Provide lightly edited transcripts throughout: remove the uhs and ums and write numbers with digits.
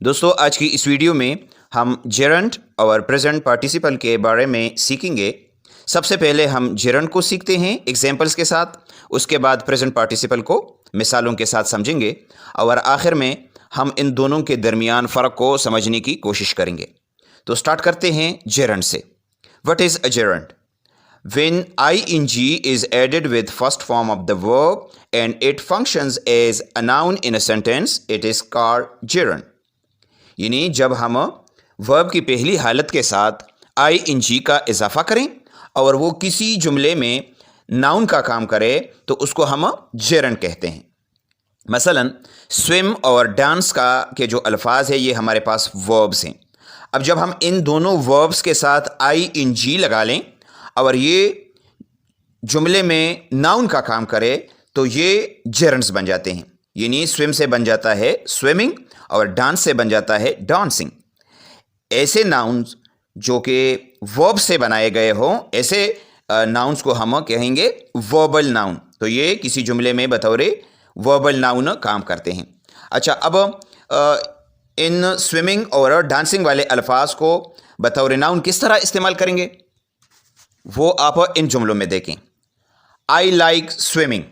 दोस्तों आज की इस वीडियो में हम जेरंड और प्रेजेंट पार्टिसिपल के बारे में सीखेंगे। सबसे पहले हम जेरंड को सीखते हैं एग्जाम्पल्स के साथ, उसके बाद प्रेजेंट पार्टिसिपल को मिसालों के साथ समझेंगे और आखिर में हम इन दोनों के दरमियान फ़र्क को समझने की कोशिश करेंगे। तो स्टार्ट करते हैं जेरंड से। What is a gerund? When ing is added with first form of the verb and it functions as a noun in a sentence, it is called gerund. यानी जब हम वर्ब की पहली हालत के साथ ing का इजाफा करें और वो किसी जुमले में नाउन का काम करे तो उसको हम जेरंड कहते हैं। मसलन स्विम और डांस का के जो अल्फाज है ये हमारे पास वर्ब्स हैं। अब जब हम इन दोनों वर्ब्स के साथ ing लगा लें और ये जुमले में नाउन का काम करे तो ये जेरंड्स बन जाते हैं। यानी स्विम से बन जाता है स्विमिंग और डांस से बन जाता है डांसिंग। ऐसे नाउन्स जो कि वर्ब से बनाए गए हों, ऐसे नाउन्स को हम कहेंगे वर्बल नाउन। तो ये किसी जुमले में बतौर वर्बल नाउन काम करते हैं। अच्छा, अब इन स्विमिंग और डांसिंग वाले अल्फाज को बतौर नाउन किस तरह इस्तेमाल करेंगे वो आप इन जुमलों में देखें। आई लाइक स्विमिंग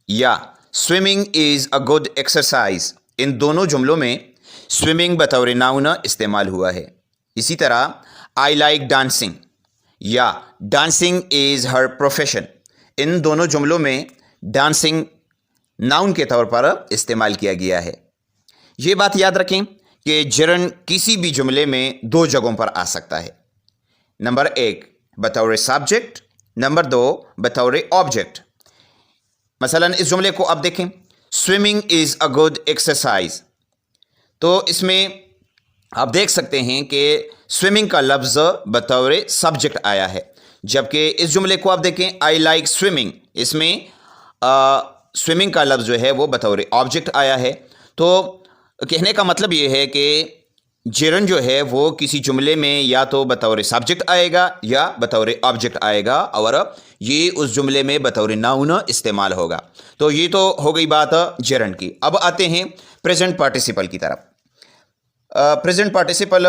या swimming is a good exercise. इन दोनों जुमलों में स्विमिंग बतौर नाउन इस्तेमाल हुआ है। इसी तरह आई लाइक डांसिंग या डांसिंग इज़ हर प्रोफेशन। इन दोनों जुमलों में डांसिंग नाउन के तौर पर इस्तेमाल किया गया है। ये बात याद रखें कि जेरंड किसी भी जुमले में दो जगहों पर आ सकता है। नंबर एक बतौर सब्जेक्ट, नंबर दो बतौर ऑब्जेक्ट। मसलन इस जुमले को आप देखें, swimming is a good exercise. तो इसमें आप देख सकते हैं कि स्विमिंग का लफ्ज़ बतौर सब्जेक्ट आया है, जबकि इस जुमले को आप देखें आई लाइक स्विमिंग, इसमें स्विमिंग का लफ्ज़ जो है वो बतौर ऑब्जेक्ट आया है। तो कहने का मतलब ये है कि जेरंड जो है वो किसी जुमले में या तो बतौर सब्जेक्ट आएगा या बतौर ऑब्जेक्ट आएगा और ये उस जुमले में बतौर नाउन इस्तेमाल होगा। तो ये तो हो गई बात जेरंड की। अब आते हैं प्रेजेंट पार्टिसिपल की तरफ। प्रेजेंट पार्टिसिपल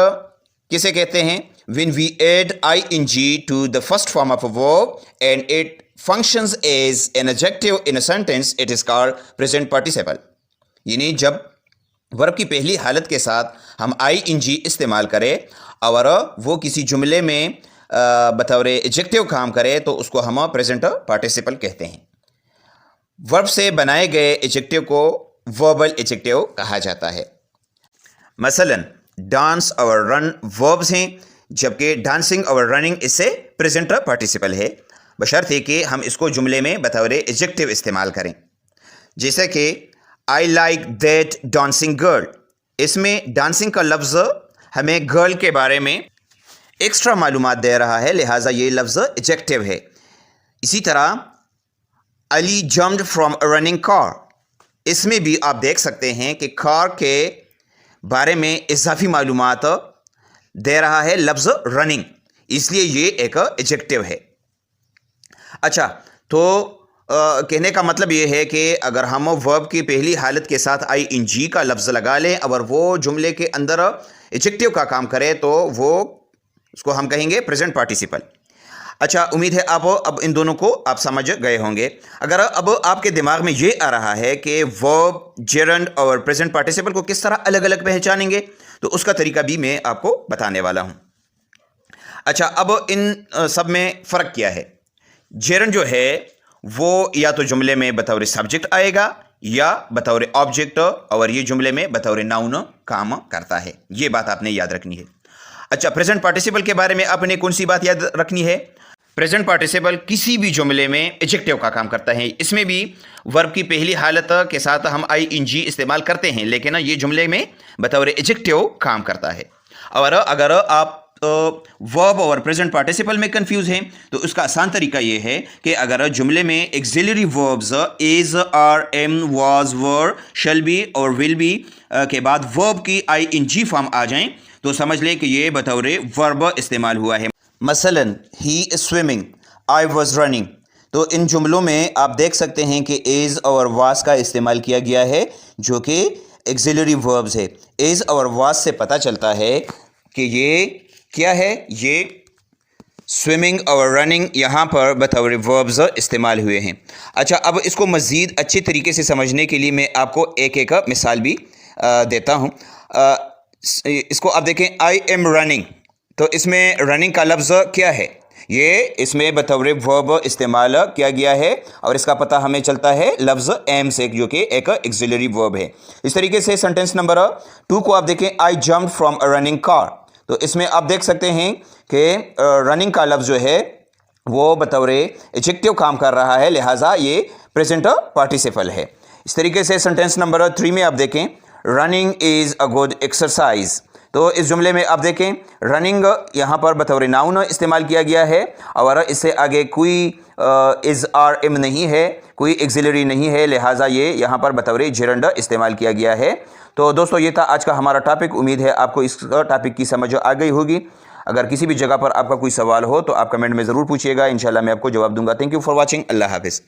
किसे कहते हैं? When we add ing to the first form of a verb and it functions as an adjective in a sentence, it is called present participle. यानी जब वर्ब की पहली हालत के साथ हम ing इस्तेमाल करें और वो किसी जुमले में बतौर एडजेक्टिव काम करे तो उसको हम प्रेजेंट पार्टिसिपल कहते हैं। वर्ब से बनाए गए एडजेक्टिव को वर्बल एडजेक्टिव कहा जाता है। मसलन डांस और रन वर्ब्स हैं, जबकि डांसिंग और रनिंग इससे प्रेजेंट पार्टिसिपल है, बशर्ते कि हम इसको जुमले में बतौर एडजेक्टिव इस्तेमाल करें। जैसे कि I like that dancing girl, इसमें डांसिंग का लफ्ज़ हमें गर्ल के बारे में एक्स्ट्रा मालूमात दे रहा है, लिहाजा ये लफ्ज़ एडजेक्टिव है। इसी तरह Ali jumped from a running car, इसमें भी आप देख सकते हैं कि कार के बारे में इजाफी मालूमात दे रहा है लफ्ज़ रनिंग, इसलिए ये एक एडजेक्टिव है। अच्छा, तो कहने का मतलब ये है कि अगर हम वर्ब की पहली हालत के साथ ing का लफ्ज़ लगा लें और वो जुमले के अंदर एडजेक्टिव का काम करे तो वो उसको हम कहेंगे प्रेजेंट पार्टिसिपल। अच्छा, उम्मीद है आप अब इन दोनों को आप समझ गए होंगे। अगर अब आपके दिमाग में ये आ रहा है कि वर्ब, जेरंड और प्रेजेंट पार्टिसिपल को किस तरह अलग अलग पहचानेंगे, तो उसका तरीका भी मैं आपको बताने वाला हूँ। अच्छा, अब इन सब में फ़र्क क्या है? जेरंड जो है वो या तो जुमले में बतौर सब्जेक्ट आएगा या बतौर ऑब्जेक्ट और ये जुमले में बतौर नाउन काम करता है। ये बात आपने याद रखनी है। अच्छा, प्रेजेंट पार्टिसिपल के बारे में आपने कौन सी बात याद रखनी है? प्रेजेंट पार्टिसिपल किसी भी जुमले में एडजेक्टिव का काम करता है। इसमें भी वर्ब की पहली हालत के साथ हम ing इस्तेमाल करते हैं, लेकिन ये जुमले में बतौर एडजेक्टिव काम करता है। और अगर आप वर्ब और प्रेजेंट पार्टिसिपल में कंफ्यूज हैं तो उसका आसान तरीका यह है कि अगर जुमले में auxiliary verbs is, are, am, was, were, shall be और विल बी के बाद वर्ब की ing फॉर्म आ जाएं तो समझ लें कि ये बतौर वर्ब इस्तेमाल हुआ है। मसलन he is swimming, I was running. तो इन जुमलों में आप देख सकते हैं कि इज और वाज का इस्तेमाल किया गया है जो कि एक्सिलरी वर्ब्स है। इज़ और वाज से पता चलता है कि ये क्या है, ये स्विमिंग और रनिंग यहाँ पर बतौर वर्ब्स इस्तेमाल हुए हैं। अच्छा, अब इसको मज़ीद अच्छे तरीके से समझने के लिए मैं आपको एक एक मिसाल भी देता हूँ। इसको आप देखें, आई एम रनिंग, तो इसमें रनिंग का लफ्ज़ क्या है, ये इसमें बतौर वर्ब इस्तेमाल किया गया है और इसका पता हमें चलता है लफ्ज़ एम से, जो कि एक एक्सिलरी वर्ब है। इस तरीके से सेंटेंस नंबर 2 को आप देखें, I jump from a running car, तो इसमें आप देख सकते हैं कि रनिंग का लफ्ज़ जो है वो बतौर एडजेक्टिव काम कर रहा है, लिहाजा ये प्रेजेंट पार्टिसिपल है। इस तरीके से सेंटेंस नंबर 3 में आप देखें, running is a good exercise, तो इस जुमले में आप देखें रनिंग यहाँ पर बतौर नाउन इस्तेमाल किया गया है और इससे आगे कोई इज़ आर एम नहीं है, कोई एक्सिलरी नहीं है, लिहाजा ये यहाँ पर बतौर जेरंड इस्तेमाल किया गया है। तो दोस्तों, ये था आज का हमारा टॉपिक। उम्मीद है आपको इस टॉपिक की समझ आ गई होगी। अगर किसी भी जगह पर आपका कोई सवाल हो तो आप कमेंट में ज़रूर पूछिएगा, इंशाल्लाह मैं आपको जवाब दूंगा। Thank you for watching. अल्लाह हाफिज़।